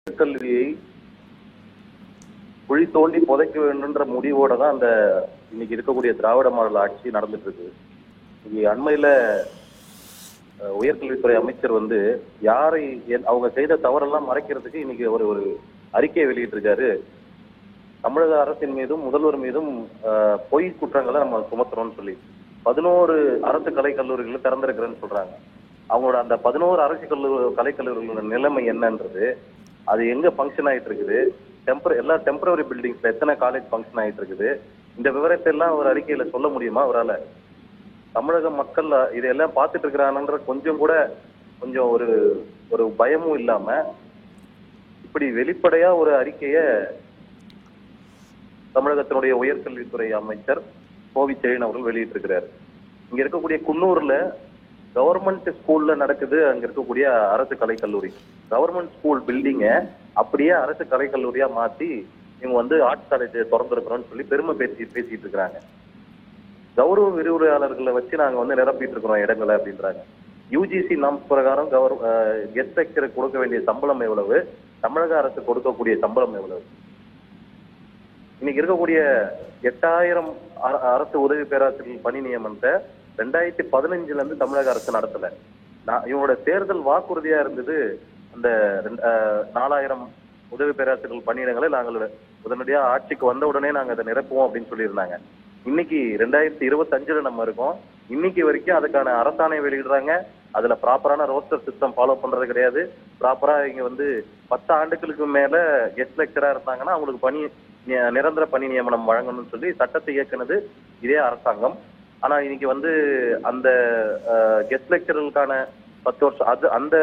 கல்வியை குழி தோண்டி புதைக்க வேண்டும்ன்ற முடிவோட தான் அந்த இன்னைக்கு இருக்கக்கூடிய திராவிட மாடல் ஆட்சி நடந்துட்டு இருக்கு. இன்னைக்கு அண்மையில உயர்கல்வித்துறை அமைச்சர் யாரை அவங்க செய்த தவறெல்லாம் மறைக்கிறதுக்கு இன்னைக்கு ஒரு அறிக்கையை வெளியிட்டிருக்காரு. தமிழக அரசின் மீதும் முதல்வர் மீதும் பொய் குற்றங்களை நம்ம சுமத்துறோம்னு சொல்லி 11 அரசு கலைக்கல்லூரிகள் திறந்திருக்கிறேன்னு சொல்றாங்க. அவங்களோட அந்த 11 அரசு கலைக்கல்லூரிகளோட நிலைமை என்னன்றது, அது எங்க ஃபங்க்ஷன் ஆயிட்டு இருக்குது, எல்லா டெம்பரரி பில்டிங்ஸ்ல எத்தனை காலேஜ் ஃபங்க்ஷன் ஆயிட்டு இருக்குது, இந்த விவரத்தை எல்லாம் ஒரு அறிக்கையில சொல்ல முடியுமா அவரால்? தமிழக மக்கள் இதெல்லாம் பார்த்துட்டு இருக்கிறாங்கன்ற கொஞ்சம் ஒரு பயமும் இல்லாம இப்படி வெளிப்படையா ஒரு அறிக்கைய தமிழகத்தினுடைய உயர்கல்வித்துறை அமைச்சர் கோவி செழியன் அவர்கள் வெளியிட்டிருக்கிறார். இங்க இருக்கக்கூடிய குன்னூர்ல கவர்மெண்ட் ஸ்கூல்ல நடக்குது. அங்க இருக்கக்கூடிய அரசு கலைக்கல்லூரி கவர்மெண்ட் ஸ்கூல் பில்டிங்க அப்படியே அரசு கலைக்கல்லூரியா மாத்தி இவங்க ஆர்ட்ஸ் காலேஜ் திறந்திருக்கிறோம்னு சொல்லி பெருமை பேசிட்டு இருக்கிறாங்க. கௌரவ விரிவுரையாளர்களை வச்சு நாங்க நிரப்பிட்டு இருக்கிறோம் இடங்களை அப்படின்றாங்க. யூஜிசி நாம்ஸ் பிரகாரம் கெஸ்ட் லெக்சருக்கு கொடுக்க வேண்டிய சம்பளம் எவ்வளவு, தமிழக அரசு கொடுக்கக்கூடிய சம்பளம் எவ்வளவு? இன்னைக்கு இருக்கக்கூடிய 8000 அரசு உதவி பேராசிரியர்கள் பணி நியமனத்தை 2015 இருந்து தமிழக அரசு நடத்தல. இவங்களோட தேர்தல் வாக்குறுதியா இருந்தது அந்த 4000 உதவி பேராசிரியர்கள் பணியிடங்களை நாங்கள் உடனடியா ஆட்சிக்கு வந்த உடனே நாங்க அதை நிரப்புவோம் அப்படின்னு சொல்லியிருந்தாங்க. இன்னைக்கு 2025 நம்ம இருக்கோம். இன்னைக்கு வரைக்கும் அதுக்கான அரசாணை வெளியிடுறாங்க. அதுல ப்ராப்பரான ரோஸ்டர் சிஸ்டம் ஃபாலோ பண்றது கிடையாது. ப்ராப்பரா இங்க 10 ஆண்டுகளுக்கு மேல கெஸ்ட் லெக்சரா இருந்தாங்கன்னா அவங்களுக்கு நிரந்தர பணி நியமனம் வழங்கணும்னு சொல்லி சட்டத்தை இயக்குனது இதே அரசாங்கம். ஆனா இன்னைக்கு அந்த கெஸ்ட் லெக்சரர்களுக்கான 10 வருஷம் அந்த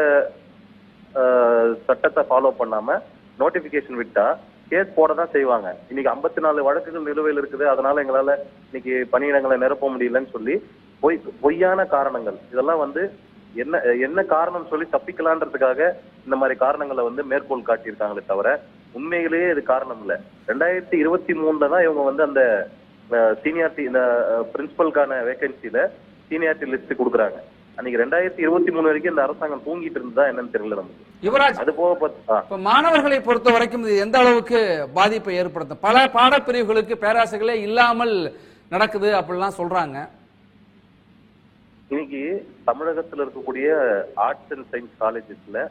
சட்டத்தை ஃபாலோ பண்ணாம நோட்டிபிகேஷன் விட்டா கேஸ் போட தான் செய்வாங்க. இன்னைக்கு 54 வழக்குகள் நிலுவையில் இருக்குது. அதனால எங்களால இன்னைக்கு பணியிடங்களை நிரப்ப முடியலன்னு சொல்லி பொய்யான காரணங்கள் இதெல்லாம் என்ன காரணம் சொல்லி தப்பிக்கலான்றதுக்காக இந்த மாதிரி காரணங்களை மேற்கோள் காட்டியிருக்காங்களே தவிர உண்மையிலேயே இது காரணம் இல்ல. 2023 தான் இவங்க அந்த சீனியாரிட்டி இந்த பிரின்சிபலுக்கான வேகன்சில சீனியாரிட்டி லிஸ்ட் கொடுக்குறாங்க. அன்னைக்கு 2023 வரைக்கும் இந்த அரசாங்கம் தூங்கிட்டு இருந்தா என்னன்னு தெரியல நமக்கு. யுவராஜ், அது போக மாணவர்களை பொறுத்த வரைக்கும் இது எந்த அளவுக்கு பாதிப்பை ஏற்படுத்தும்? பல பாடப்பிரிவுகளுக்கு பேராசிரியர்களே இல்லாமல் நடக்குது அப்படிலாம் சொல்றாங்க. இன்னைக்கு தமிழகத்துல இருக்கக்கூடிய ஆர்ட்ஸ் அண்ட் சயின்ஸ் காலேஜஸ்ல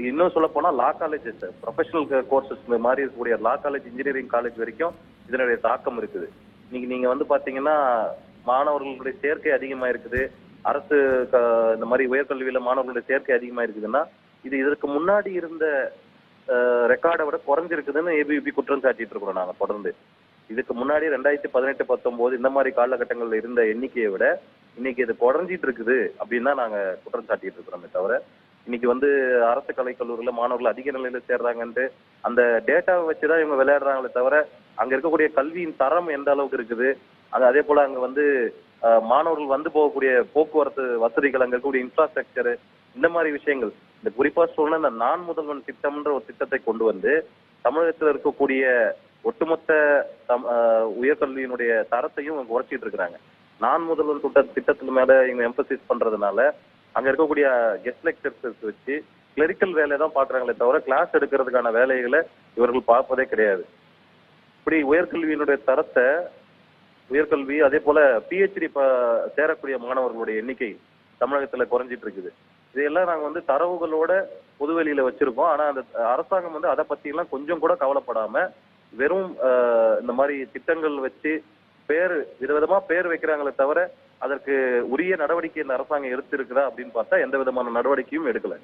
இன்னும் சொல்ல போனா லா காலேஜஸ், ப்ரொஃபஷனல் கோர்சஸ் மாதிரி இருக்கக்கூடிய லா காலேஜ், இன்ஜினியரிங் காலேஜ் வரைக்கும் இதனுடைய தாக்கம் இருக்குது. இன்னைக்கு நீங்க பாத்தீங்கன்னா மாணவர்களுடைய சேர்க்கை அதிகமா இருக்குது. அரசு இந்த மாதிரி உயர்கல்வியில மாணவர்களுடைய சேர்க்கை அதிகமா இருக்குதுன்னா இது இதற்கு முன்னாடி இருந்த ரெக்கார்டை விட குறைஞ்சிருக்குதுன்னு ஏபிவிபி குற்றம் சாட்டிட்டு இருக்கிறோம் நாங்க தொடர்ந்து. இதுக்கு முன்னாடி 2018, 19 இந்த மாதிரி காலகட்டங்கள்ல இருந்த எண்ணிக்கையை விட இன்னைக்கு இது குறைஞ்சிட்டு இருக்குது அப்படின்னு தான் நாங்க குற்றம் சாட்டிட்டு இருக்கிறோமே தவிர இன்னைக்கு அரசு கலைக்கல்லூரியில மாணவர்கள் அதிக நிலையில சேர்றாங்கன்ட்டு அந்த டேட்டாவை வச்சுதான் இவங்க விளையாடுறாங்களே தவிர அங்க இருக்கக்கூடிய கல்வியின் தரம் எந்த அளவுக்கு இருக்குது, அதே போல அங்க மாணவர்கள் போகக்கூடிய போக்குவரத்து வசதிகள், அங்க இருக்கக்கூடிய இன்ஃப்ராஸ்ட்ரக்சர், இந்த மாதிரி விஷயங்கள், இந்த குறிப்பா சொல்ல இந்த நான் முதல்வன் திட்டம்ன்ற ஒரு திட்டத்தை கொண்டு தமிழகத்துல இருக்கக்கூடிய ஒட்டுமொத்த உயர்கல்வியினுடைய தரத்தையும் குறைச்சிட்டு இருக்கிறாங்க. நான் முதல்வன் திட்டத்துல மேல இவங்க எம்பசிஸ் பண்றதுனால அங்க இருக்கக்கூடிய கெஸ்ட் லெக்சர்ஸ் வச்சு கிளரிக்கல் வேலை தான் பாக்குறாங்களே தவிர கிளாஸ் எடுக்கிறதுக்கான வேலைகளை இவர்கள் பார்ப்பதே கிடையாது. இப்படி உயர்கல்வியினுடைய தரத்தை உயர்கல்வி அதே போல பிஹெச்டி சேரக்கூடிய மாணவர்களுடைய எண்ணிக்கை தமிழகத்துல குறைஞ்சிட்டு இருக்குது. இதையெல்லாம் நாங்க தரவுகளோட பொதுவெளியில வச்சிருக்கோம். ஆனா அந்த அரசாங்கம் அதை பத்தி எல்லாம் கொஞ்சம் கூட கவலைப்படாம வெறும் இந்த மாதிரி திட்டங்கள் வச்சு விதவிதமா பேர் வைக்கிறாங்களே தவிர அதற்கு உரிய நடவடிக்கை இந்த அரசாங்கம் எடுத்திருக்குதா அப்படின்னு பார்த்தா எந்த விதமான நடவடிக்கையும் எடுக்கல.